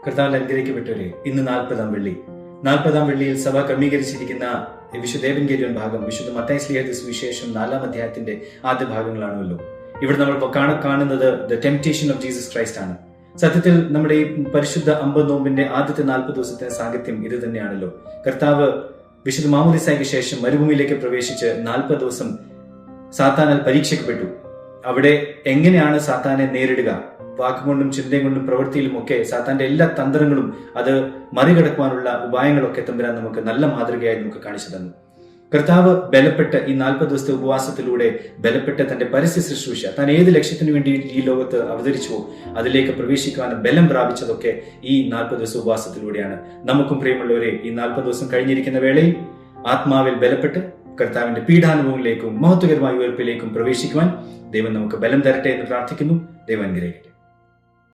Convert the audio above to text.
കർത്താവിൽ അനുഗ്രഹിക്കപ്പെട്ടവരെ, ഇന്ന് 40-ാം വെള്ളി. 40-ാം വെള്ളിയിൽ സഭ ക്രമീകരിച്ചിരിക്കുന്ന വിശുദ്ധ ഏവൻഗേലിയോൻ ഭാഗം വിശുദ്ധ മത്തായി ശ്ലീഹായുടെ സുവിശേഷം 4-ാം അധ്യായത്തിന്റെ ആദ്യ ഭാഗങ്ങളാണല്ലോ. ഇവിടെ നമ്മൾ കാണുന്നത് the temptation of Jesus Christ ആണ്. സത്യത്തിൽ നമ്മുടെ ഈ പരിശുദ്ധ 50 നോമ്പിന്റെ ആദ്യത്തെ 40 ദിവസത്തിന്റെ സാഹിത്യം ഇത് തന്നെയാണല്ലോ. കർത്താവ് വിശുദ്ധ മാമോദീസായ്ക്ക് ശേഷം മരുഭൂമിയിലേക്ക് പ്രവേശിച്ച് 40 ദിവസം സാത്താനാൽ പരീക്ഷിക്കപ്പെട്ടു. അവിടെ എങ്ങനെയാണ് സാത്താനെ നേരിടുക, വാക്കുകൊണ്ടും ചിന്തയും കൊണ്ടും പ്രവൃത്തിയിലും ഒക്കെ സാത്താന്റെ എല്ലാ തന്ത്രങ്ങളും അത് മറികടക്കുവാനുള്ള ഉപായങ്ങളൊക്കെ തമ്പുരാൻ നമുക്ക് നല്ല മാതൃകയായി നമുക്ക് കാണിച്ചു തന്നു. കർത്താവ് ബലപ്പെട്ട് ഈ 40 ദിവസത്തെ ഉപവാസത്തിലൂടെ ബലപ്പെട്ട് തന്റെ പരസ്യ ശുശ്രൂഷ, താൻ ഏത് ലക്ഷ്യത്തിനു വേണ്ടി ഈ ലോകത്ത് അവതരിച്ചുവോ അതിലേക്ക് പ്രവേശിക്കുവാനും ബലം പ്രാപിച്ചതൊക്കെ ഈ 40 ദിവസ ഉപവാസത്തിലൂടെയാണ്. നമുക്കും പ്രിയമുള്ളവരെ, ഈ 40 ദിവസം കഴിഞ്ഞിരിക്കുന്ന വേളയിൽ ആത്മാവിൽ ബലപ്പെട്ട് കർത്താവിന്റെ പീഡാനുഭവങ്ങളിലേക്കും മഹത്വകരമായ ഉയർപ്പിലേക്കും പ്രവേശിക്കുവാൻ ദൈവം നമുക്ക് ബലം തരട്ടെ എന്ന് പ്രാർത്ഥിക്കുന്നു. ദൈവം അനുഗ്രഹിക്കട്ടെ.